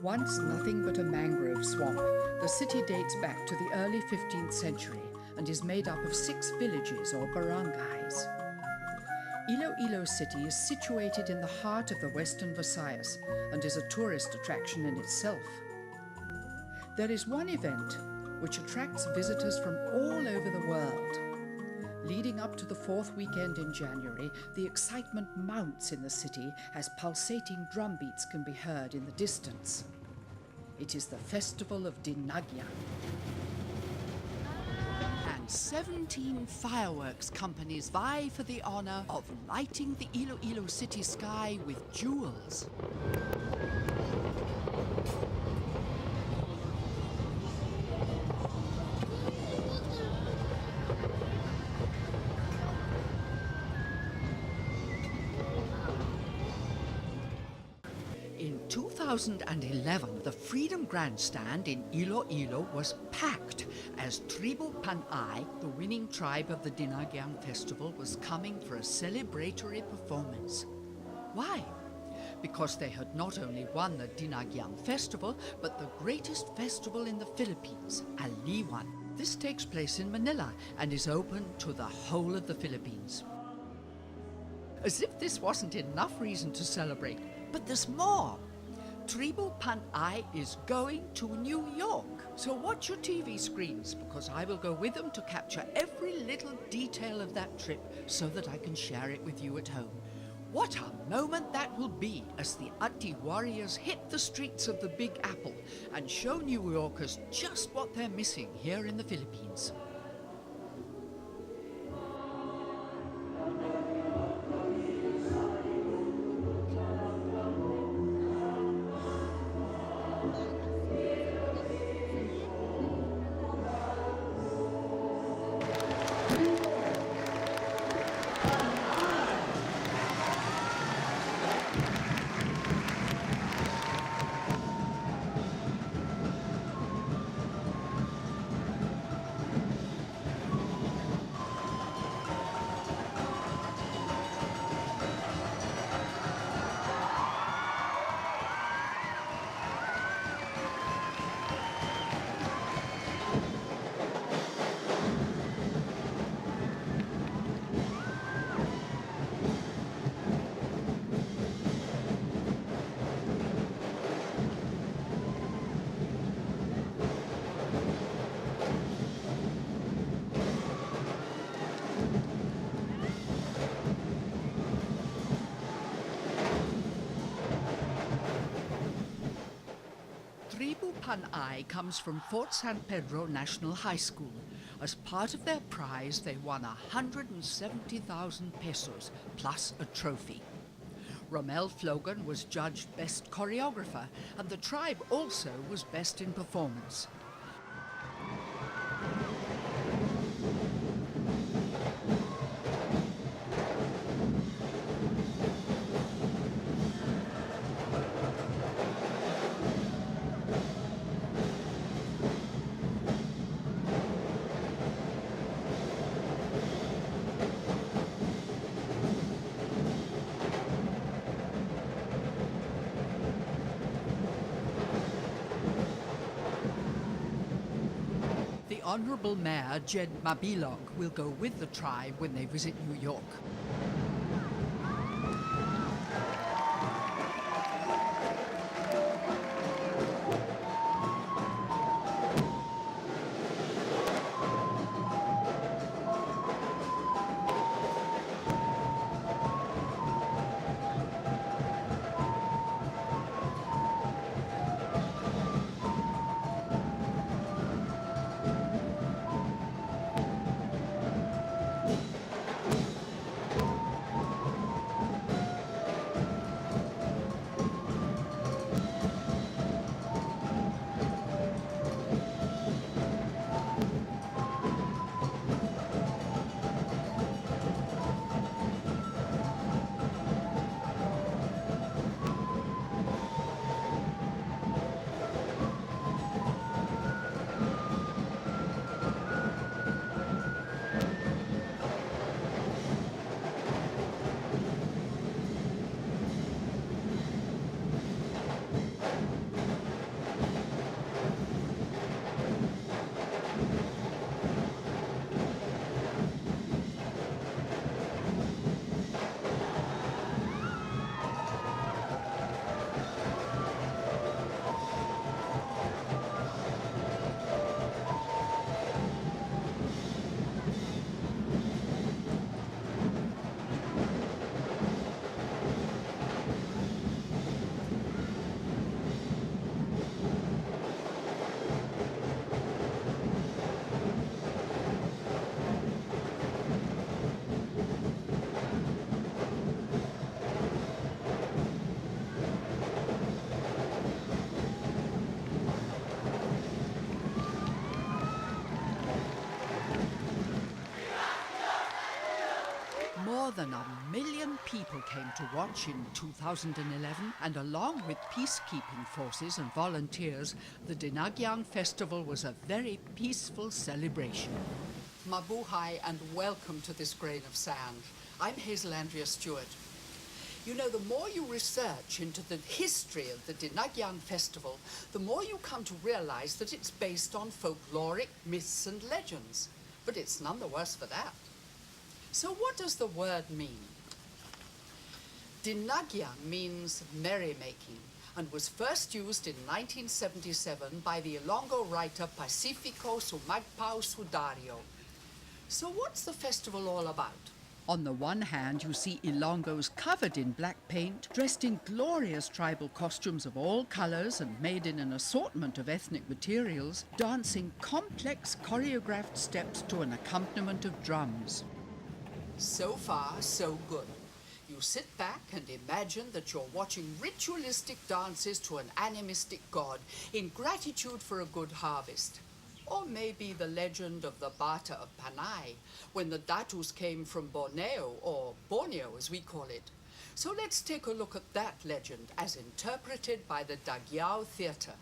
Once nothing but a mangrove swamp, the city dates back to the early 15th century and is made up of 6 villages or barangays. Iloilo City is situated in the heart of the Western Visayas and is a tourist attraction in itself. There is one event which attracts visitors from all over the world. Leading up to the 4th weekend in January, the excitement mounts in the city as pulsating drumbeats can be heard in the distance. It is the festival of Dingayang. And 17 fireworks companies vie for the honor of lighting the Iloilo city sky with jewels. In 2011, the Freedom Grandstand in Iloilo was packed as Tribu Panay, the winning tribe of the Dingayang festival, was coming for a celebratory performance. Why? Because they had not only won the Dingayang festival, but the greatest festival in the Philippines, Aliwan. This takes place in Manila and is open to the whole of the Philippines. As if this wasn't enough reason to celebrate, but there's more. Tribu Panay is going to New York. So watch your TV screens, because I will go with them to capture every little detail of that trip so that I can share it with you at home. What a moment that will be as the Ati warriors hit the streets of the Big Apple and show New Yorkers just what they're missing here in the Philippines. Tribu Panay comes from Fort San Pedro National High School. As part of their prize, they won 170,000 pesos plus a trophy. Romel Flogan was judged Best Choreographer, and the tribe also was Best in Performance. The Honourable Mayor Jed Mabilog will go with the tribe when they visit New York. people came to watch in 2011, and along with peacekeeping forces and volunteers, the Dingayang festival was a very peaceful celebration. Mabuhay and welcome to this grain of sand. I'm Hazel Andrea-Stuart. You know, the more you research into the history of the Dingayang festival, the more you come to realize that it's based on folkloric myths and legends. But it's none the worse for that. So what does the word mean? Dingayang means merrymaking and was first used in 1977 by the Ilonggo writer Pacifico Sumagpao Sudario. So what's the festival all about? On the one hand, you see Ilonggos covered in black paint, dressed in glorious tribal costumes of all colours and made in an assortment of ethnic materials, dancing complex choreographed steps to an accompaniment of drums. So far, so good. You sit back and imagine that you're watching ritualistic dances to an animistic god in gratitude for a good harvest. Or maybe the legend of the Bata of Panay, when the Datus came from Borneo, or Borneo as we call it. So let's take a look at that legend as interpreted by the Dingayang theatre.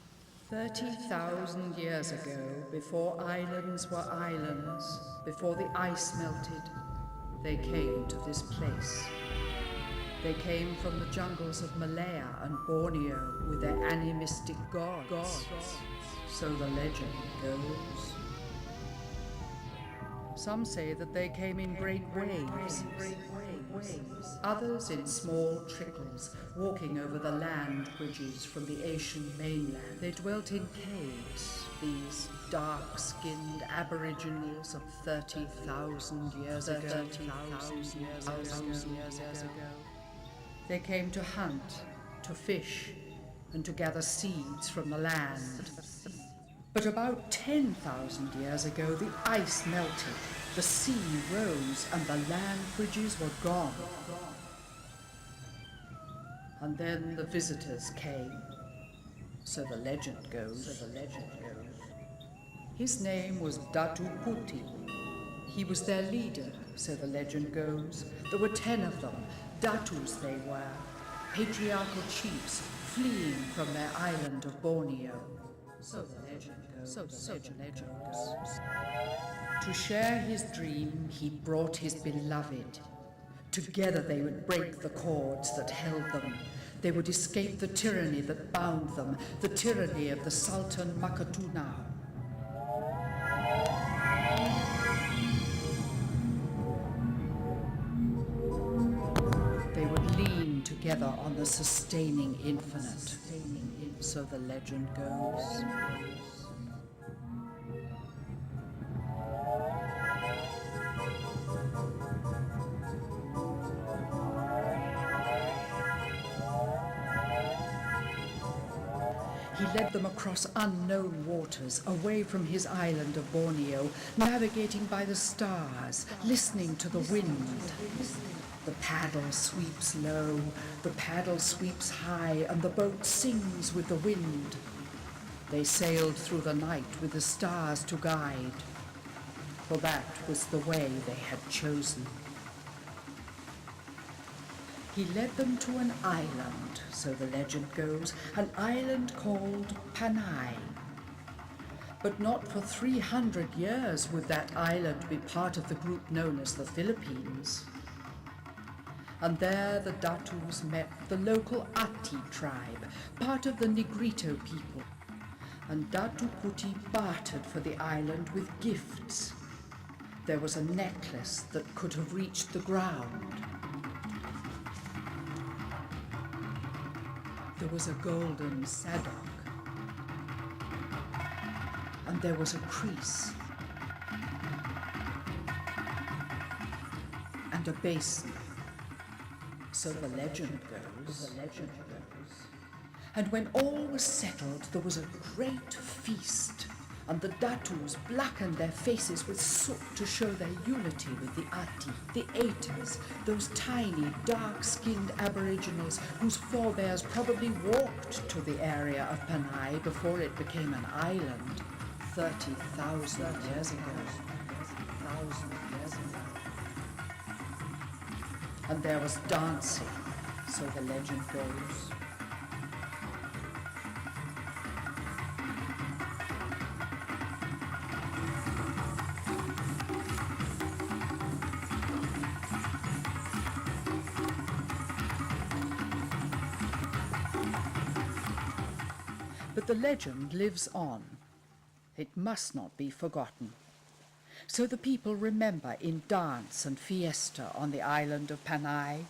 30,000 years ago, before islands were islands, before the ice melted, they came to this place. They came from the jungles of Malaya and Borneo with their animistic gods. So the legend goes. Some say that they came in great waves, others in small trickles, walking over the land bridges from the Asian mainland. They dwelt in caves, these dark-skinned aboriginals of 30,000 years ago. They came to hunt, to fish, and to gather seeds from the land. But about 10,000 years ago, the ice melted, the sea rose, and the land bridges were gone. And then the visitors came. So the legend goes. His name was Datu Puti. He was their leader, so the legend goes. There were 10 of them. Datus they were, patriarchal chiefs fleeing from their island of Borneo. So the legend goes. To share his dream, he brought his beloved. Together they would break the cords that held them. They would escape the tyranny that bound them, the tyranny of the Sultan Makatuna. They would lean together on the sustaining infinite. So the legend goes. He led them across unknown waters, away from his island of Borneo, navigating by the stars, listening to the wind. The paddle sweeps low, the paddle sweeps high, and the boat sings with the wind. They sailed through the night with the stars to guide, for that was the way they had chosen. He led them to an island, so the legend goes, an island called Panay. But not for 300 years would that island be part of the group known as the Philippines. And there the Datus met the local Ati tribe, part of the Negrito people. And Datu Puti bartered for the island with gifts. There was a necklace that could have reached the ground. There was a golden sadok. And there was a crease. And a basin. So the legend goes. And when all was settled, there was a great feast. And the Datus blackened their faces with soot to show their unity with the Ati, the Atas, those tiny, dark-skinned aboriginals whose forebears probably walked to the area of Panay before it became an island 30,000 years ago. and there was dancing, so the legend goes. But the legend lives on. It must not be forgotten. So the people remember in dance and fiesta on the island of Panay.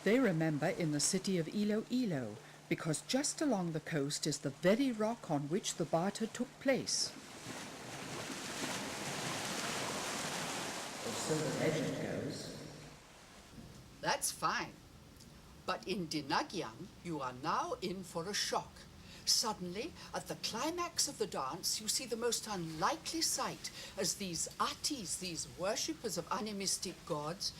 They remember in the city of Iloilo, because just along the coast is the very rock on which the barter took place. So the legend goes. That's fine. But in Dingayang, you are now in for a shock. Suddenly, at the climax of the dance, you see the most unlikely sight as these atis, these worshippers of animistic gods,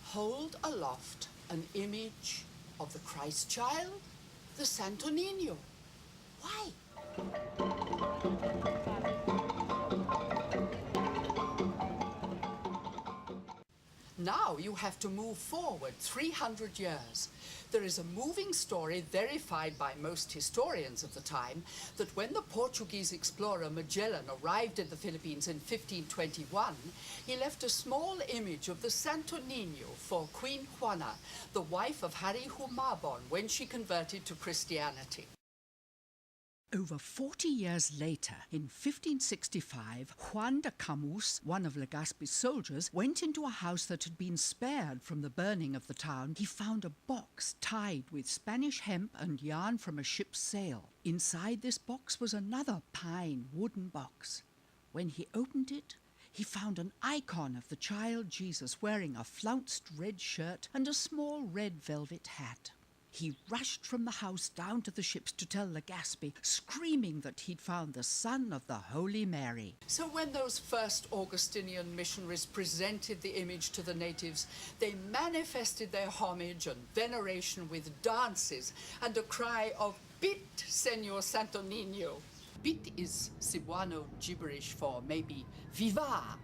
hold aloft an image of the Christ child, the Santo Niño. Why? Now you have to move forward 300 years. There is a moving story verified by most historians of the time that when the Portuguese explorer Magellan arrived in the Philippines in 1521, he left a small image of the Santo Niño for Queen Juana, the wife of Hari Humabon, when she converted to Christianity. Over 40 years later, in 1565, Juan de Camus, one of Legazpi's soldiers, went into a house that had been spared from the burning of the town. He found a box tied with Spanish hemp and yarn from a ship's sail. Inside this box was another pine wooden box. When he opened it, he found an icon of the child Jesus wearing a flounced red shirt and a small red velvet hat. He rushed from the house down to the ships to tell Legazpi, screaming that he'd found the son of the Holy Mary. So when those first Augustinian missionaries presented the image to the natives, they manifested their homage and veneration with dances and a cry of "Bit, Señor Santo Niño." Bit is Cebuano gibberish for maybe "Viva,"